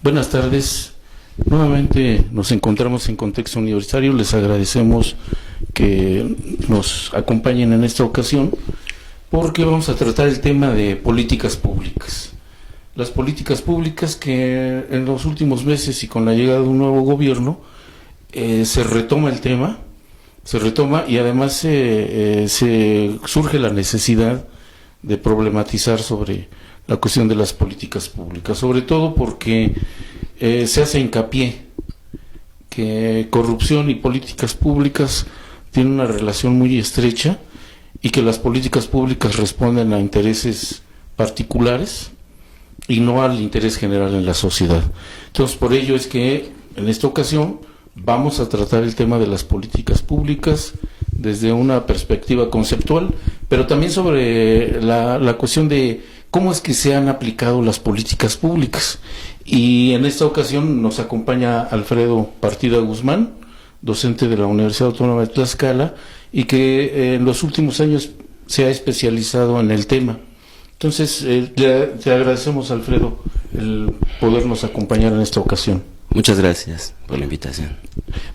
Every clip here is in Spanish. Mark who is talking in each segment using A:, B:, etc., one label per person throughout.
A: Buenas tardes. Nuevamente nos encontramos en Contexto Universitario. Les agradecemos que nos acompañen en esta ocasión porque vamos a tratar el tema de políticas públicas. Las políticas públicas que en los últimos meses y con la llegada de un nuevo gobierno se retoma el tema, y además se surge la necesidad de problematizar sobre la cuestión de las políticas públicas, sobre todo porque se hace hincapié que corrupción y políticas públicas tienen una relación muy estrecha y que las políticas públicas responden a intereses particulares y no al interés general en la sociedad. Entonces, por ello es que en esta ocasión vamos a tratar el tema de las políticas públicas desde una perspectiva conceptual, pero también sobre la cuestión de cómo es que se han aplicado las políticas públicas. Y en esta ocasión nos acompaña Alfredo Partida Guzmán, docente de la Universidad Autónoma de Tlaxcala, y que en los últimos años se ha especializado en el tema. Entonces, te agradecemos, Alfredo, el podernos acompañar en esta ocasión.
B: Muchas gracias por la invitación.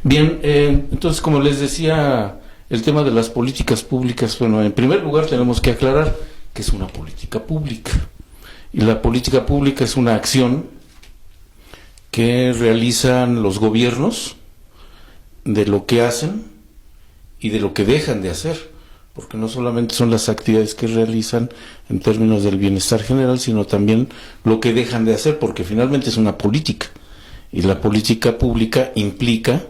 A: Bien, entonces, como les decía, el tema de las políticas públicas, bueno, en primer lugar tenemos que aclarar que es una política pública. Y la política pública es una acción que realizan los gobiernos de lo que hacen y de lo que dejan de hacer, porque no solamente son las actividades que realizan en términos del bienestar general, sino también lo que dejan de hacer, porque finalmente es una política, y la política pública implica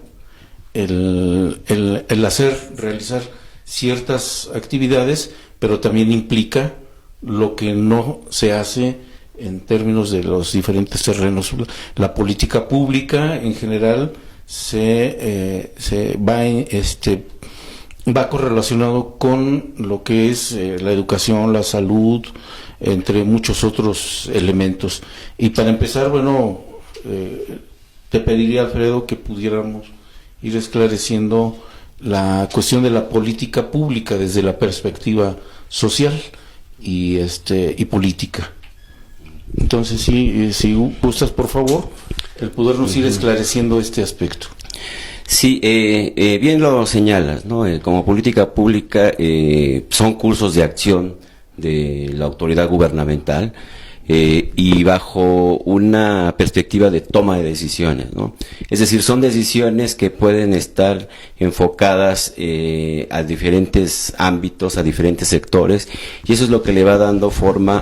A: el realizar ciertas actividades, pero también implica lo que no se hace en términos de los diferentes terrenos. La política pública en general va correlacionado con lo que es la educación, la salud, entre muchos otros elementos. Y para empezar, bueno, te pediría, Alfredo, que pudiéramos ir esclareciendo la cuestión de la política pública desde la perspectiva social y política. Entonces, si gustas, por favor, el podernos ir esclareciendo este aspecto.
B: Sí, bien lo señalas, ¿no? Como política pública son cursos de acción de la autoridad gubernamental y bajo una perspectiva de toma de decisiones, ¿no? Es decir, son decisiones que pueden estar enfocadas a diferentes ámbitos, a diferentes sectores, y eso es lo que le va dando forma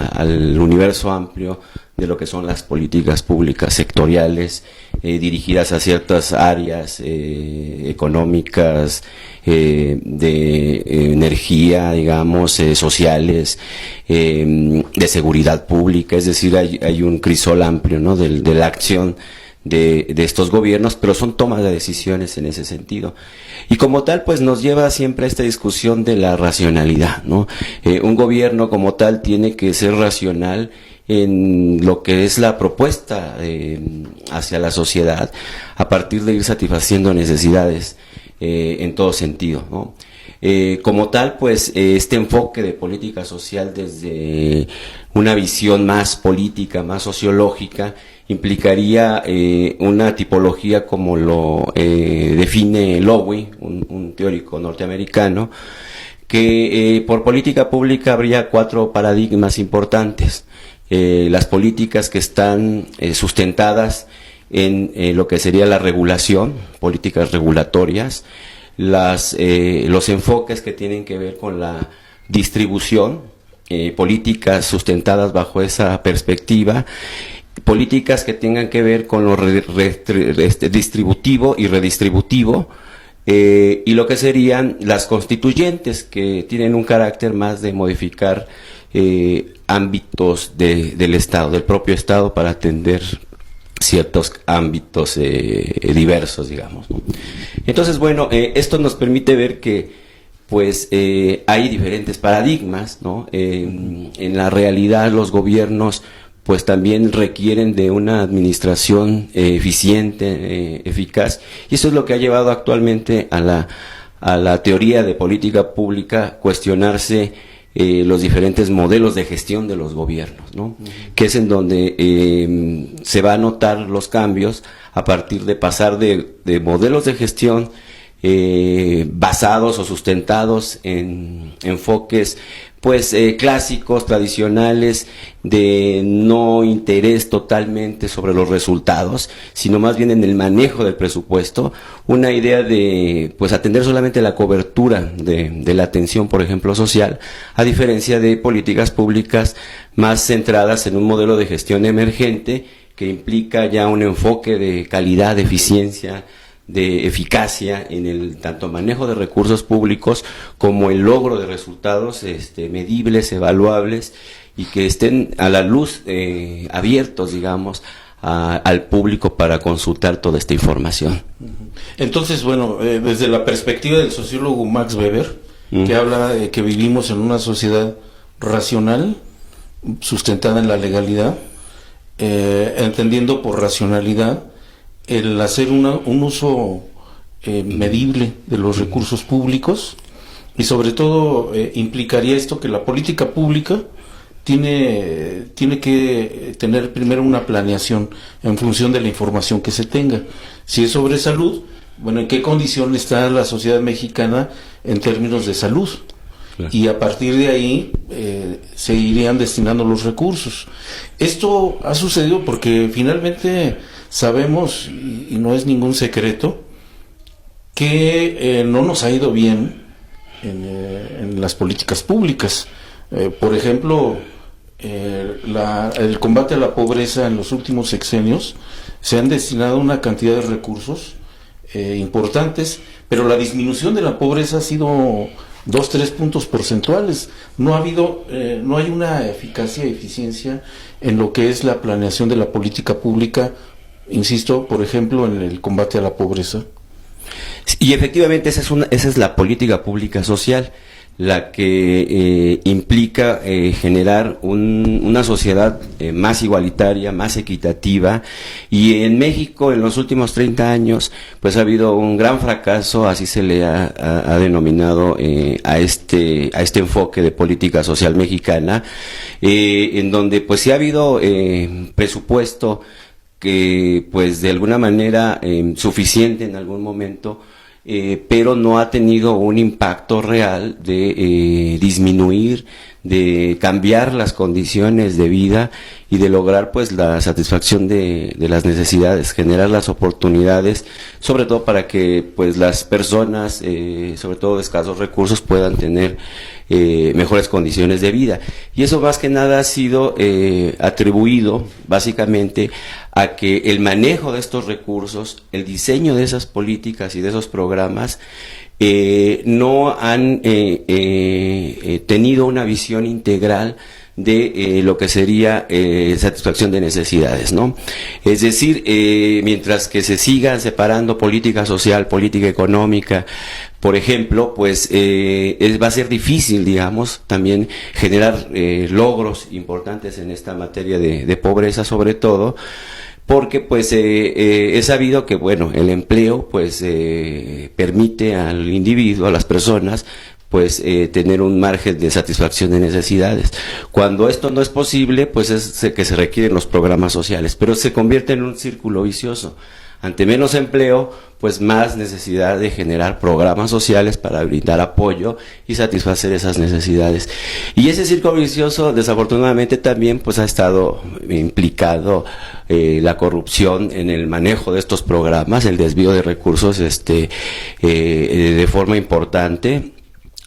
B: al universo amplio de lo que son las políticas públicas sectoriales, dirigidas a ciertas áreas económicas, de energía, digamos, sociales, de seguridad pública. Es decir, hay un crisol amplio, ¿no?, de la acción de estos gobiernos, pero son tomas de decisiones en ese sentido. Y como tal, pues nos lleva siempre a esta discusión de la racionalidad, ¿no? Un gobierno como tal tiene que ser racional en lo que es la propuesta hacia la sociedad, a partir de ir satisfaciendo necesidades en todo sentido, ¿no? Como tal, pues este enfoque de política social desde una visión más política, más sociológica, implicaría una tipología como lo define Lowy, un teórico norteamericano, que por política pública habría 4 paradigmas importantes. Las políticas que están sustentadas en lo que sería la regulación, políticas regulatorias, los enfoques que tienen que ver con la distribución, políticas sustentadas bajo esa perspectiva, políticas que tengan que ver con lo distributivo y redistributivo, y lo que serían las constituyentes, que tienen un carácter más de modificar ámbitos del Estado, del propio Estado, para atender ciertos ámbitos diversos, digamos, ¿no? Entonces, bueno, esto nos permite ver que pues hay diferentes paradigmas, ¿no? En la realidad los gobiernos pues también requieren de una administración eficiente, eficaz, y eso es lo que ha llevado actualmente a la teoría de política pública cuestionarse los diferentes modelos de gestión de los gobiernos, ¿no? Que es en donde se va a notar los cambios a partir de pasar de modelos de gestión basados o sustentados en enfoques pues clásicos, tradicionales, de no interés totalmente sobre los resultados, sino más bien en el manejo del presupuesto, una idea de pues atender solamente la cobertura de la atención, por ejemplo, social, a diferencia de políticas públicas más centradas en un modelo de gestión emergente que implica ya un enfoque de calidad, de eficiencia, de eficacia en el tanto manejo de recursos públicos como el logro de resultados medibles, evaluables y que estén a la luz, abiertos, digamos, al público para consultar toda esta información.
A: Entonces, bueno, desde la perspectiva del sociólogo Max Weber, que habla de que vivimos en una sociedad racional, sustentada en la legalidad, entendiendo por racionalidad el hacer un uso medible de los recursos públicos, y sobre todo implicaría esto que la política pública tiene que tener primero una planeación en función de la información que se tenga. Si es sobre salud, bueno, ¿en qué condición está la sociedad mexicana en términos de salud? Claro. Y a partir de ahí se irían destinando los recursos. Esto ha sucedido porque finalmente sabemos, y no es ningún secreto, que no nos ha ido bien en las políticas públicas. Por ejemplo, el combate a la pobreza en los últimos sexenios se han destinado una cantidad de recursos importantes, pero la disminución de la pobreza ha sido 2-3 puntos porcentuales. No hay una eficacia y eficiencia en lo que es la planeación de la política pública, insisto, por ejemplo, en el combate a la pobreza.
B: Y efectivamente esa es la política pública social, la que implica generar una sociedad más igualitaria, más equitativa, y en México en los últimos 30 años pues ha habido un gran fracaso, así se le ha denominado a este enfoque de política social mexicana, en donde pues sí ha habido presupuesto que pues de alguna manera suficiente en algún momento, pero no ha tenido un impacto real de disminuir, de cambiar las condiciones de vida y de lograr pues la satisfacción de las necesidades, generar las oportunidades, sobre todo para que pues las personas, sobre todo de escasos recursos, puedan tener mejores condiciones de vida. Y eso más que nada ha sido atribuido básicamente a que el manejo de estos recursos, el diseño de esas políticas y de esos programas no han tenido una visión integral de lo que sería satisfacción de necesidades, ¿no? Es decir, mientras que se sigan separando política social, política económica, por ejemplo, pues va a ser difícil, digamos, también generar logros importantes en esta materia de pobreza, sobre todo, porque pues es sabido que bueno, el empleo pues permite al individuo, a las personas, pues tener un margen de satisfacción de necesidades. Cuando esto no es posible, pues es que se requieren los programas sociales, pero se convierte en un círculo vicioso. Ante menos empleo, pues más necesidad de generar programas sociales para brindar apoyo y satisfacer esas necesidades. Y ese círculo vicioso, desafortunadamente, también pues ha estado implicado la corrupción en el manejo de estos programas, el desvío de recursos de forma importante.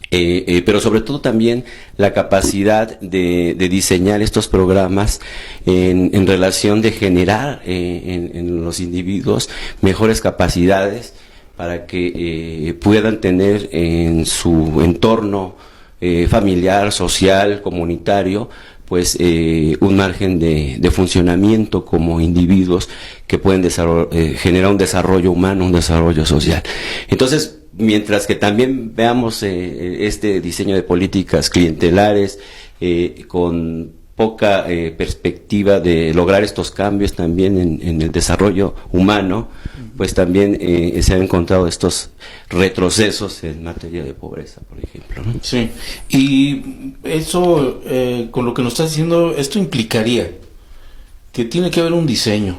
B: Pero sobre todo también la capacidad de diseñar estos programas en relación de generar en los individuos mejores capacidades para que puedan tener en su entorno familiar, social, comunitario, pues un margen de funcionamiento como individuos que pueden generar un desarrollo humano, un desarrollo social. Entonces, mientras que también veamos este diseño de políticas clientelares con poca perspectiva de lograr estos cambios también en el desarrollo humano, pues también se han encontrado estos retrocesos en materia de pobreza, por ejemplo, ¿no?
A: Sí, y eso, con lo que nos estás diciendo, esto implicaría que tiene que haber un diseño,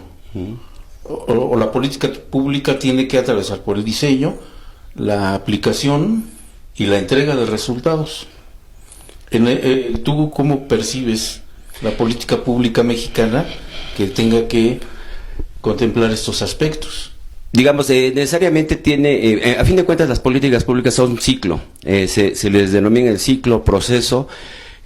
A: o la política pública tiene que atravesar por el diseño, la aplicación y la entrega de resultados. ¿Tú cómo percibes la política pública mexicana que tenga que contemplar estos aspectos?
B: Digamos, necesariamente tiene, a fin de cuentas las políticas públicas son un ciclo, se les denomina el ciclo, proceso,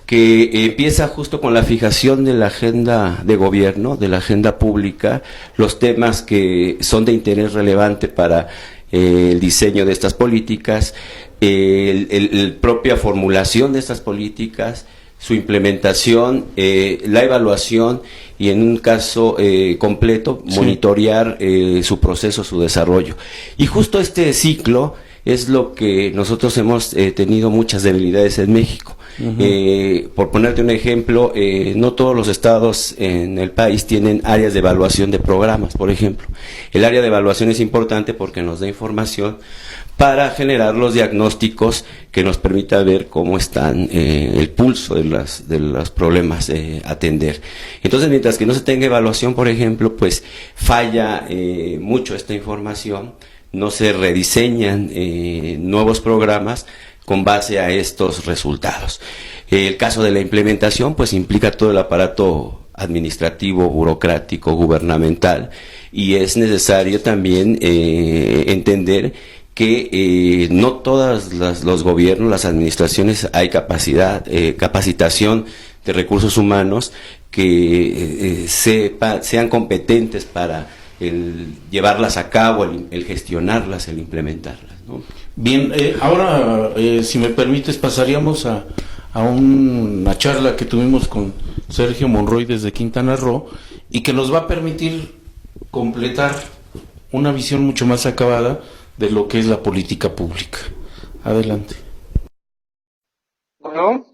B: que empieza justo con la fijación de la agenda de gobierno, de la agenda pública, los temas que son de interés relevante para el diseño de estas políticas, la propia formulación de estas políticas, su implementación, la evaluación y en un caso completo, monitorear su proceso, su desarrollo. Y justo este ciclo es lo que nosotros hemos tenido muchas debilidades en México. Por ponerte un ejemplo, no todos los estados en el país tienen áreas de evaluación de programas, por ejemplo. El área de evaluación es importante porque nos da información para generar los diagnósticos que nos permita ver cómo están el pulso de los problemas atender. Entonces, mientras que no se tenga evaluación, por ejemplo, pues falla mucho esta información, no se rediseñan nuevos programas con base a estos resultados. El caso de la implementación, pues implica todo el aparato administrativo, burocrático, gubernamental, y es necesario también entender que no todos los gobiernos, las administraciones, hay capacitación de recursos humanos que sean competentes para llevarlas a cabo, el gestionarlas, el implementarlas, ¿no?
A: Bien, ahora, si me permites, pasaríamos a una charla que tuvimos con Sergio Monroy desde Quintana Roo y que nos va a permitir completar una visión mucho más acabada de lo que es la política pública. Adelante.
C: Bueno,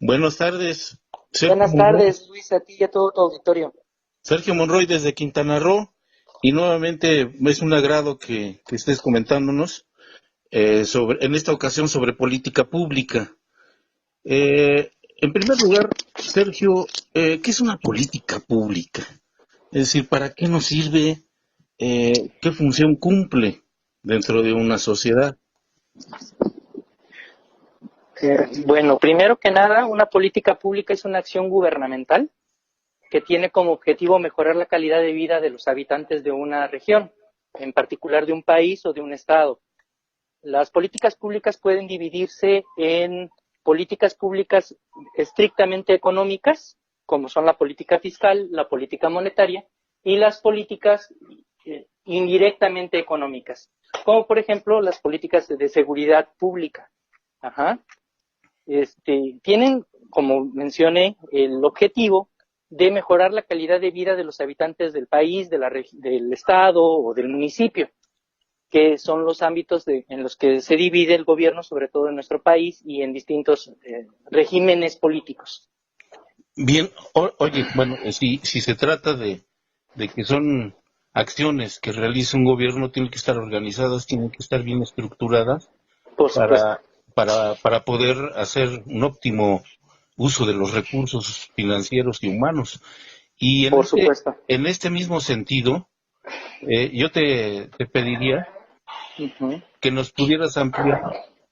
A: Buenas tardes.
C: buenas tardes, Luis, a ti y a todo tu auditorio.
A: Sergio Monroy desde Quintana Roo, y nuevamente es un agrado que estés comentándonos en esta ocasión sobre política pública. En primer lugar, Sergio, ¿qué es una política pública? Es decir, ¿para qué nos sirve? ¿Qué función cumple dentro de una sociedad?
C: Bueno, primero que nada, una política pública es una acción gubernamental que tiene como objetivo mejorar la calidad de vida de los habitantes de una región, en particular de un país o de un estado. Las políticas públicas pueden dividirse en políticas públicas estrictamente económicas, como son la política fiscal, la política monetaria, y las políticas indirectamente económicas, como por ejemplo las políticas de seguridad pública. Tienen, como mencioné, el objetivo de mejorar la calidad de vida de los habitantes del país, del estado o del municipio, que son los ámbitos en los que se divide el gobierno, sobre todo en nuestro país y en distintos regímenes políticos.
A: Bien, oye, bueno, si se trata de que son acciones que realiza un gobierno, tienen que estar organizadas, tienen que estar bien estructuradas para poder hacer un óptimo uso de los recursos financieros y humanos. Y en este mismo sentido, yo te pediría que nos pudieras ampliar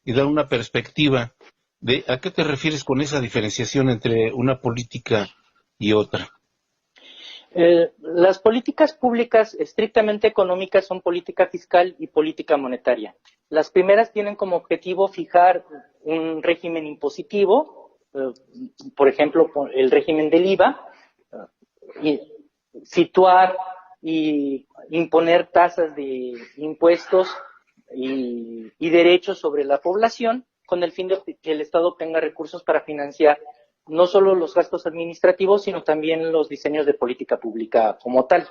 A: y dar una perspectiva de a qué te refieres con esa diferenciación entre una política y otra.
C: Las políticas públicas estrictamente económicas son política fiscal y política monetaria. Las primeras tienen como objetivo fijar un régimen impositivo, por ejemplo, el régimen del IVA, y situar y imponer tasas de impuestos y derechos sobre la población con el fin de que el Estado tenga recursos para financiar no solo los gastos administrativos, sino también los diseños de política pública como tal.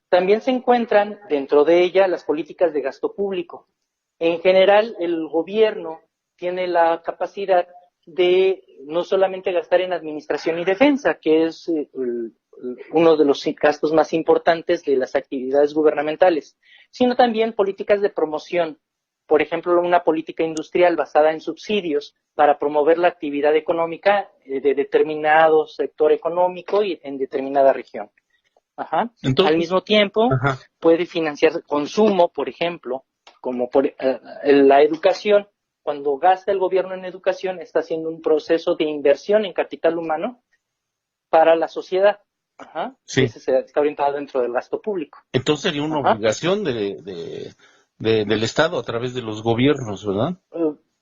C: También se encuentran dentro de ella las políticas de gasto público. En general, el gobierno tiene la capacidad de no solamente gastar en administración y defensa, que es uno de los gastos más importantes de las actividades gubernamentales, sino también políticas de promoción. Por ejemplo, una política industrial basada en subsidios para promover la actividad económica de determinado sector económico y en determinada región. Ajá.
D: Entonces,
C: al mismo tiempo,
D: ajá.
C: puede financiar consumo, por ejemplo, como la educación. Cuando gasta el gobierno en educación, está haciendo un proceso de inversión en capital humano para la sociedad. Ajá.
D: Sí.
C: Ese está orientado dentro del gasto público.
D: Entonces sería una
C: Ajá.
D: obligación del Estado a través de los gobiernos, ¿verdad?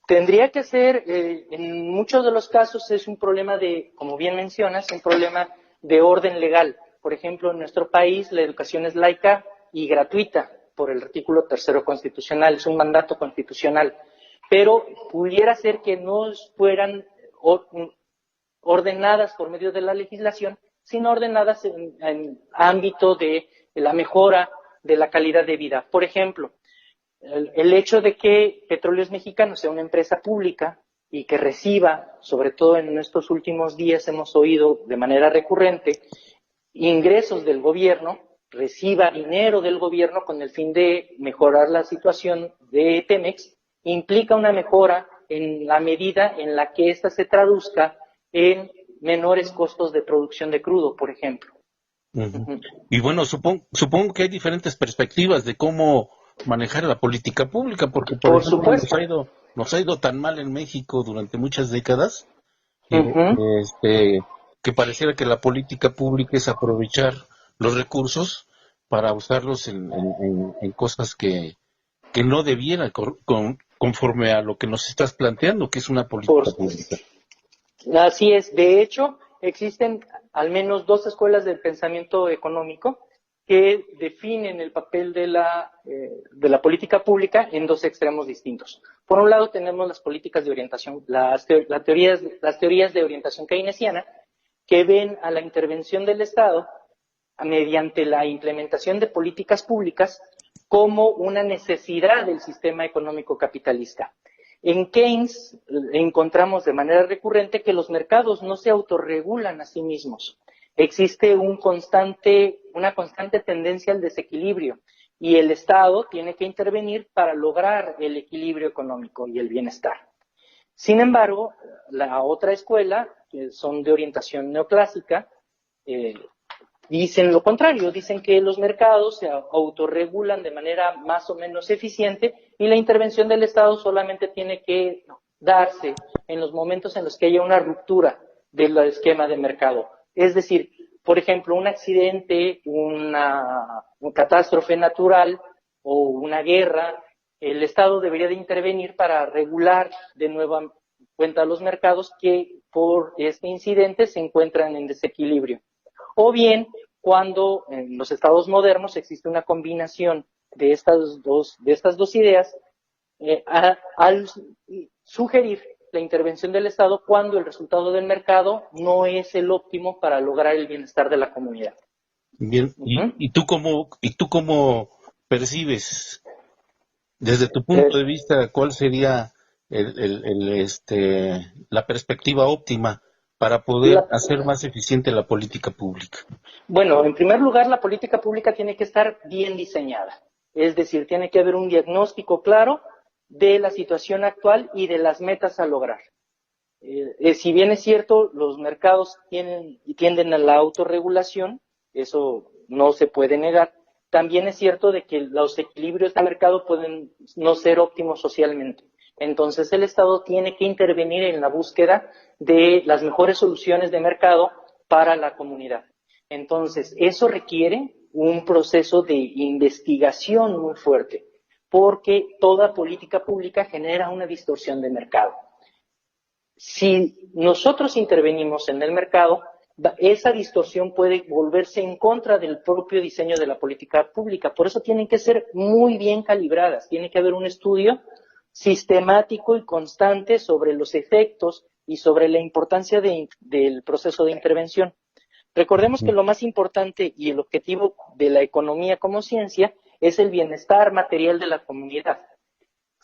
C: Tendría que ser, en muchos de los casos es un problema de, como bien mencionas, un problema de orden legal. Por ejemplo, en nuestro país la educación es laica y gratuita por el artículo 3º constitucional, es un mandato constitucional. Pero pudiera ser que no fueran ordenadas por medio de la legislación, sino ordenadas en ámbito de la mejora de la calidad de vida. Por ejemplo, el hecho de que Petróleos Mexicanos sea una empresa pública y que reciba, sobre todo en estos últimos días hemos oído de manera recurrente, ingresos del gobierno, reciba dinero del gobierno con el fin de mejorar la situación de Pemex, implica una mejora en la medida en la que ésta se traduzca en menores costos de producción de crudo, por ejemplo.
D: Uh-huh. Y bueno, supongo que hay diferentes perspectivas de cómo manejar la política pública, porque por ejemplo,
C: supuesto,
D: nos ha ido tan mal en México durante muchas décadas,
C: uh-huh,
D: que pareciera que la política pública es aprovechar los recursos para usarlos en cosas que no debieran, conforme a lo que nos estás planteando, que es una política pública.
C: Así es. De hecho, existen al menos dos escuelas del pensamiento económico que definen el papel de la política pública en dos extremos distintos. Por un lado tenemos las políticas de orientación, las teorías de orientación keynesiana, que ven a la intervención del Estado mediante la implementación de políticas públicas como una necesidad del sistema económico capitalista. En Keynes encontramos de manera recurrente que los mercados no se autorregulan a sí mismos. Existe una constante tendencia al desequilibrio y el Estado tiene que intervenir para lograr el equilibrio económico y el bienestar. Sin embargo, la otra escuela, que son de orientación neoclásica, dicen lo contrario, dicen que los mercados se autorregulan de manera más o menos eficiente y la intervención del Estado solamente tiene que darse en los momentos en los que haya una ruptura del esquema de mercado. Es decir, por ejemplo, un accidente, una catástrofe natural o una guerra, el Estado debería de intervenir para regular de nueva cuenta los mercados que por este incidente se encuentran en desequilibrio. O bien, cuando en los estados modernos existe una combinación de estas dos ideas, al sugerir la intervención del Estado cuando el resultado del mercado no es el óptimo para lograr el bienestar de la comunidad.
D: Bien,
C: Uh-huh.
D: ¿Y tú cómo percibes, desde tu punto de vista, cuál sería la perspectiva óptima para poder hacer más eficiente la política pública?
C: Bueno, en primer lugar, la política pública tiene que estar bien diseñada. Es decir, tiene que haber un diagnóstico claro de la situación actual y de las metas a lograr. Si bien es cierto, los mercados tienden a la autorregulación, eso no se puede negar, también es cierto de que los equilibrios del mercado pueden no ser óptimos socialmente. Entonces el Estado tiene que intervenir en la búsqueda de las mejores soluciones de mercado para la comunidad. Entonces, eso requiere un proceso de investigación muy fuerte, porque toda política pública genera una distorsión de mercado. Si nosotros intervenimos en el mercado, esa distorsión puede volverse en contra del propio diseño de la política pública. Por eso tienen que ser muy bien calibradas. Tiene que haber un estudio sistemático y constante sobre los efectos y sobre la importancia del proceso de intervención. Recordemos que lo más importante y el objetivo de la economía como ciencia es el bienestar material de la comunidad.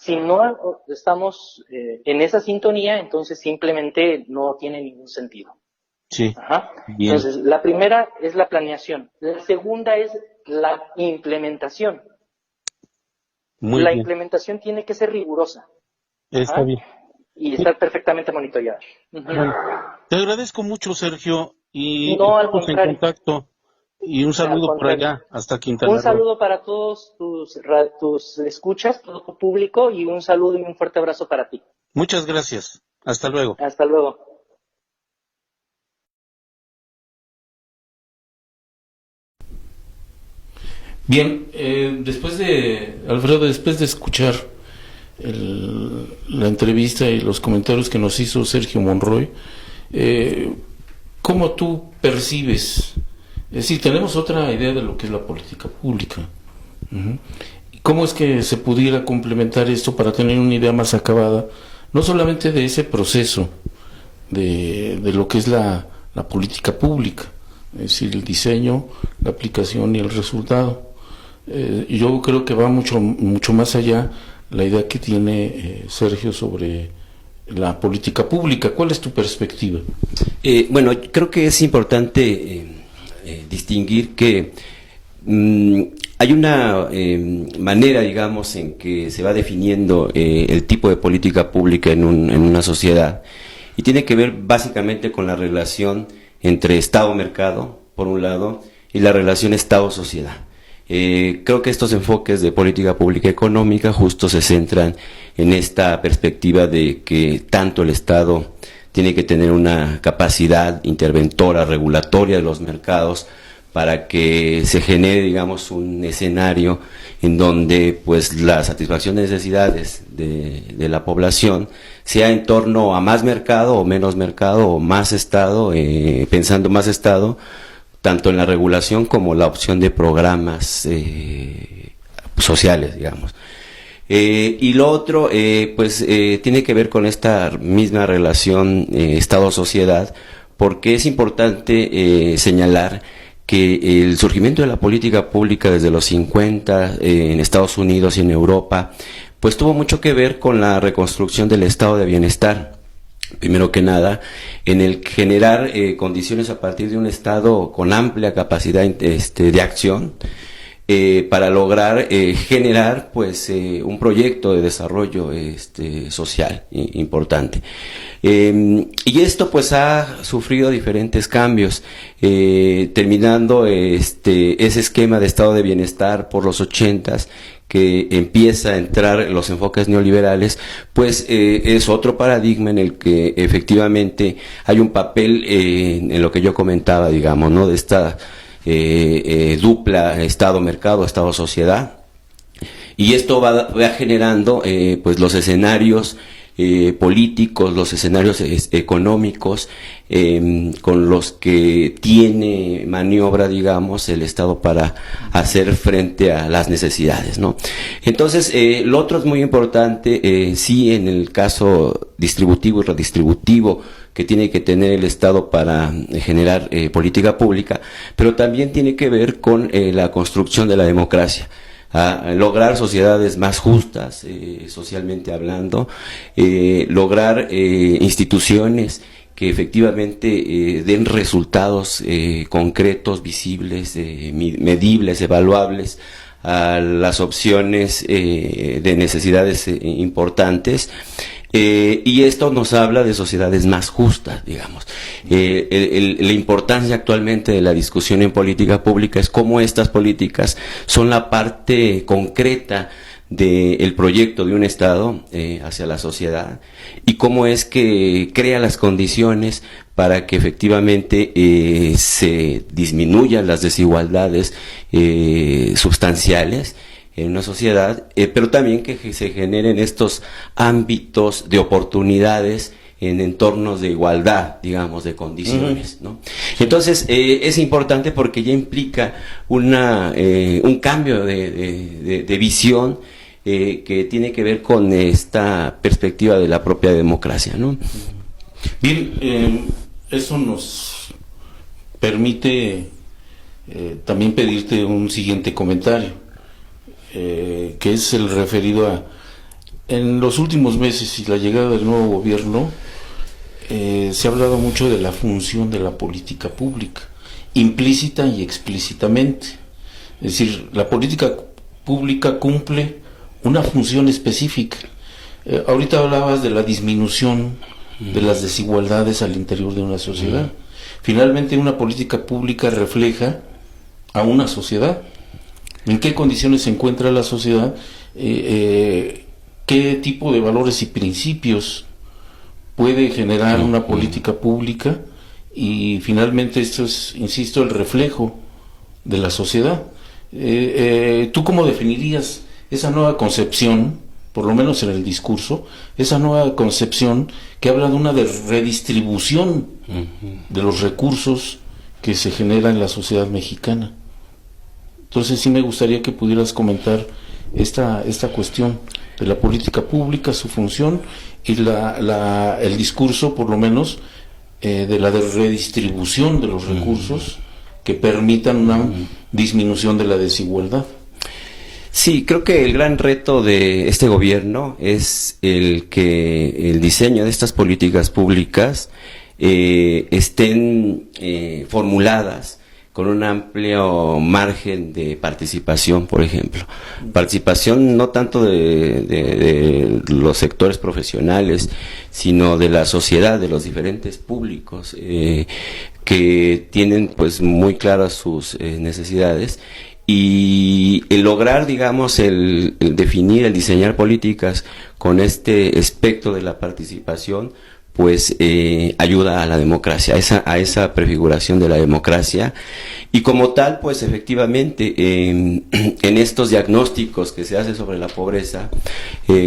C: Si no estamos en esa sintonía, entonces simplemente no tiene ningún sentido.
D: Sí,
C: Ajá.
D: bien.
C: Entonces, la primera es la planeación. La segunda es la implementación.
D: Muy
C: La
D: bien.
C: implementación tiene que ser rigurosa.
D: Está
C: Ajá.
D: bien.
C: Y estar perfectamente monitoreada. Ujú.
D: Bueno, te agradezco mucho, Sergio, y
C: No, al
D: estamos en
C: contrario.
D: contacto. Y un
C: Al
D: saludo por
C: contrario.
D: allá, hasta Quintana
C: Un
D: Roo.
C: saludo para todos tus escuchas, todo tu público, y un saludo y un fuerte abrazo para ti.
D: Muchas gracias. Hasta luego.
C: Hasta luego.
A: Bien, Alfredo, después de escuchar la entrevista y los comentarios que nos hizo Sergio Monroy, ¿cómo tú percibes? Es decir, tenemos otra idea de lo que es la política pública. Ujú. ¿Cómo es que se pudiera complementar esto para tener una idea más acabada, no solamente de ese proceso de lo que es la política pública, es decir, el diseño, la aplicación y el resultado? Yo creo que va mucho más allá la idea que tiene Sergio sobre la política pública. ¿Cuál es tu perspectiva?
B: Bueno, creo que es importante distinguir que hay una manera, digamos, en que se va definiendo el tipo de política pública en una sociedad, y tiene que ver básicamente con la relación entre Estado-mercado, por un lado, y la relación Estado-sociedad. Creo que estos enfoques de política pública económica justo se centran en esta perspectiva de que tanto el Estado tiene que tener una capacidad interventora, regulatoria de los mercados, para que se genere, digamos, un escenario en donde pues la satisfacción de necesidades de la población sea en torno a más mercado o menos mercado, o más Estado, pensando más Estado, tanto en la regulación como la opción de programas sociales, digamos. Y lo otro, tiene que ver con esta misma relación Estado-sociedad, porque es importante señalar que el surgimiento de la política pública desde los 50 en Estados Unidos y en Europa, pues tuvo mucho que ver con la reconstrucción del estado de bienestar. Primero que nada, en el generar condiciones a partir de un Estado con amplia capacidad de acción, para lograr generar pues un proyecto de desarrollo social importante. Y esto pues ha sufrido diferentes cambios, terminando ese esquema de estado de bienestar por los 80s, que empieza a entrar los enfoques neoliberales, pues es otro paradigma en el que efectivamente hay un papel en lo que yo comentaba, digamos, ¿no? De esta dupla Estado-mercado, Estado-sociedad, y esto va generando pues los escenarios políticos, los escenarios económicos con los que tiene maniobra, digamos, el Estado para hacer frente a las necesidades, ¿no? Entonces, lo otro es muy importante, sí, en el caso distributivo y redistributivo que tiene que tener el Estado para generar política pública, pero también tiene que ver con la construcción de la democracia, a lograr sociedades más justas, socialmente hablando, lograr instituciones que efectivamente den resultados concretos, visibles, medibles, evaluables a las opciones de necesidades importantes. Y esto nos habla de sociedades más justas, digamos. La importancia actualmente de la discusión en política pública es cómo estas políticas son la parte concreta del proyecto de un Estado hacia la sociedad, y cómo es que crea las condiciones para que efectivamente se disminuyan las desigualdades sustanciales en una sociedad, pero también que se generen estos ámbitos de oportunidades en entornos de igualdad, digamos, de condiciones, ¿no? Entonces, es importante porque ya implica un cambio de visión que tiene que ver con esta perspectiva de la propia democracia, ¿no?
A: Bien, eso nos permite también pedirte un siguiente comentario, que es el referido a en los últimos meses y la llegada del nuevo gobierno, se ha hablado mucho de la función de la política pública, implícita y explícitamente. Es decir, la política pública cumple una función específica. Ahorita hablabas de la disminución de las desigualdades al interior de una sociedad. Finalmente, una política pública refleja a una sociedad. ¿En qué condiciones se encuentra la sociedad? ¿Qué tipo de valores y principios puede generar una política pública? Y finalmente esto es, insisto, el reflejo de la sociedad. ¿Tú cómo definirías esa nueva concepción, por lo menos en el discurso, esa nueva concepción que habla de una redistribución de los recursos que se generan en la sociedad mexicana? Entonces sí me gustaría que pudieras comentar esta cuestión de la política pública, su función y el discurso, por lo menos, de la redistribución de los recursos que permitan una disminución de la desigualdad.
B: Sí, creo que el gran reto de este gobierno es el que el diseño de estas políticas públicas estén formuladas con un amplio margen de participación, por ejemplo. Participación no tanto de los sectores profesionales, sino de la sociedad, de los diferentes públicos que tienen pues muy claras sus necesidades, y el lograr, digamos, el definir, el diseñar políticas con este espectro de la participación, pues ayuda a la democracia, a esa prefiguración de la democracia. Y como tal, pues efectivamente, en estos diagnósticos que se hacen sobre la pobreza,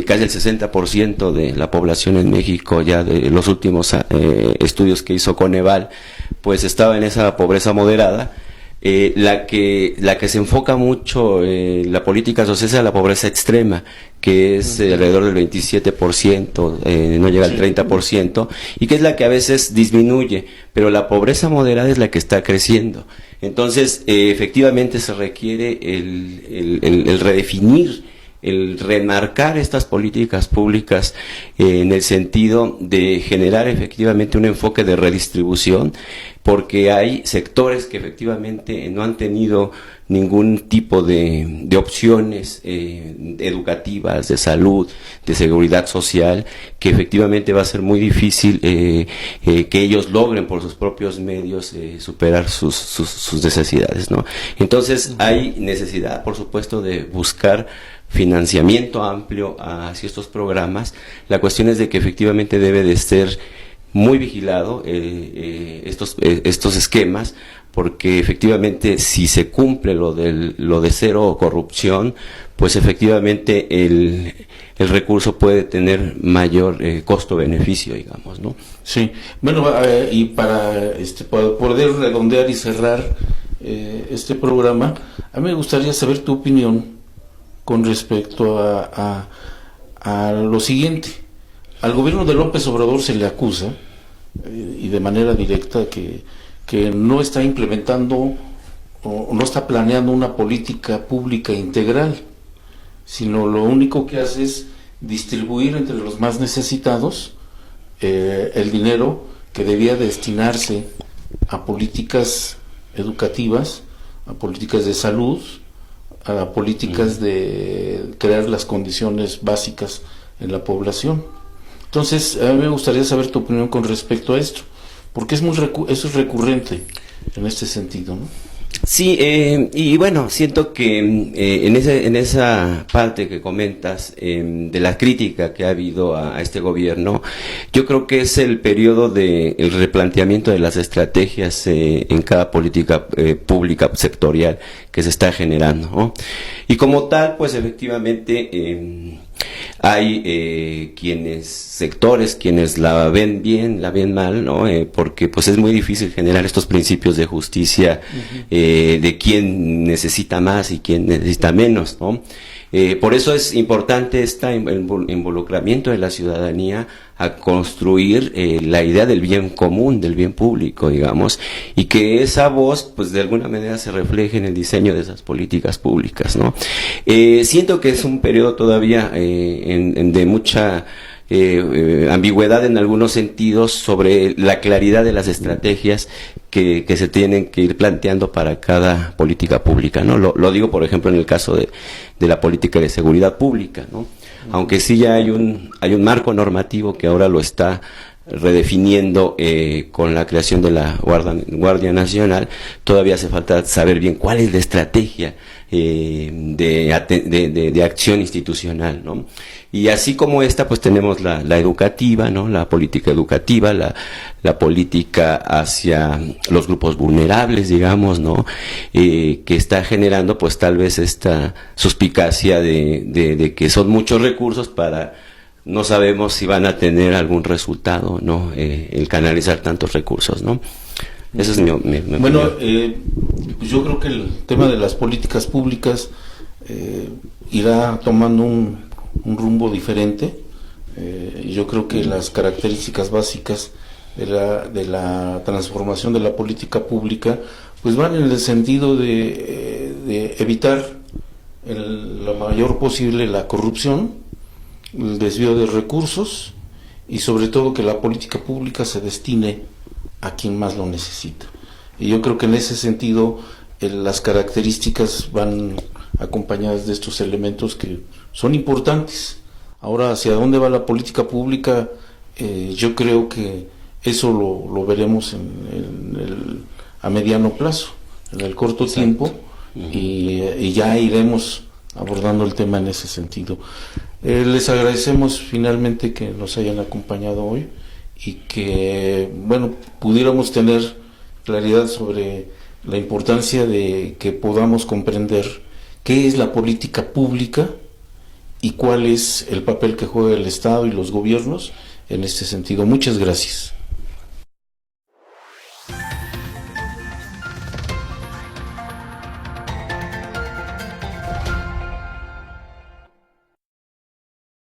B: casi el 60% de la población en México, ya de los últimos estudios que hizo Coneval, pues estaba en esa pobreza moderada. La que se enfoca mucho la política social es la pobreza extrema, que es alrededor del 27%, no llega al 30%, y que es la que a veces disminuye, pero la pobreza moderada es la que está creciendo. Entonces, efectivamente se requiere el redefinir, el remarcar estas políticas públicas en el sentido de generar efectivamente un enfoque de redistribución, porque hay sectores que efectivamente no han tenido ningún tipo de opciones educativas, de salud, de seguridad social, que efectivamente va a ser muy difícil que ellos logren por sus propios medios superar sus necesidades, ¿no? Entonces hay necesidad, por supuesto, de buscar financiamiento amplio hacia estos programas. La cuestión es de que efectivamente debe de ser muy vigilado estos esquemas, porque efectivamente si se cumple lo de cero corrupción, pues efectivamente el recurso puede tener mayor costo-beneficio, digamos, ¿no?
A: Sí, bueno, y para poder redondear y cerrar este programa, a mí me gustaría saber tu opinión con respecto a lo siguiente. Al gobierno de López Obrador se le acusa, y de manera directa, que no está implementando o no está planeando una política pública integral, sino lo único que hace es distribuir entre los más necesitados el dinero que debía destinarse a políticas educativas, a políticas de salud, a políticas de crear las condiciones básicas en la población. Entonces, a mí me gustaría saber tu opinión con respecto a esto, porque eso es recurrente en este sentido, ¿no?
B: Sí, y bueno, siento que en esa parte que comentas de la crítica que ha habido a este gobierno, yo creo que es el periodo del replanteamiento de las estrategias en cada política pública sectorial que se está generando, ¿no? Y como tal, pues efectivamente hay sectores quienes la ven bien, la ven mal, ¿no? Porque pues es muy difícil generar estos principios de justicia de quién necesita más y quién necesita menos, ¿no? Por eso es importante este involucramiento de la ciudadanía a construir la idea del bien común, del bien público, digamos, y que esa voz, pues de alguna manera se refleje en el diseño de esas políticas públicas, ¿no? Siento que es un periodo todavía de mucha ambigüedad en algunos sentidos sobre la claridad de las estrategias que se tienen que ir planteando para cada política pública, ¿no? Lo digo, por ejemplo, en el caso de la política de seguridad pública, ¿no? Aunque sí ya hay un marco normativo que ahora lo está redefiniendo con la creación de la Guardia Nacional, todavía hace falta saber bien cuál es la estrategia de acción institucional, ¿no? Y así como esta, pues tenemos la educativa, ¿no? La política educativa, la política hacia los grupos vulnerables, digamos, ¿no? Que está generando, pues tal vez esta suspicacia de que son muchos recursos para, no sabemos si van a tener algún resultado, ¿no? El canalizar tantos recursos, ¿no? Eso es mi
A: bueno,
B: opinión.
A: yo creo que el tema de las políticas públicas irá tomando un rumbo diferente. Yo creo que las características básicas de la transformación de la política pública pues van en el sentido de evitar lo mayor posible la corrupción, el desvío de recursos y sobre todo que la política pública se destine a quien más lo necesita. Y yo creo que en ese sentido las características van acompañadas de estos elementos que son importantes. Ahora, hacia dónde va la política pública, yo creo que eso lo veremos a mediano plazo, en el corto tiempo, y ya iremos abordando el tema en ese sentido. Les agradecemos finalmente que nos hayan acompañado hoy y que, bueno, pudiéramos tener claridad sobre la importancia de que podamos comprender qué es la política pública y cuál es el papel que juega el Estado y los gobiernos en este sentido. Muchas gracias.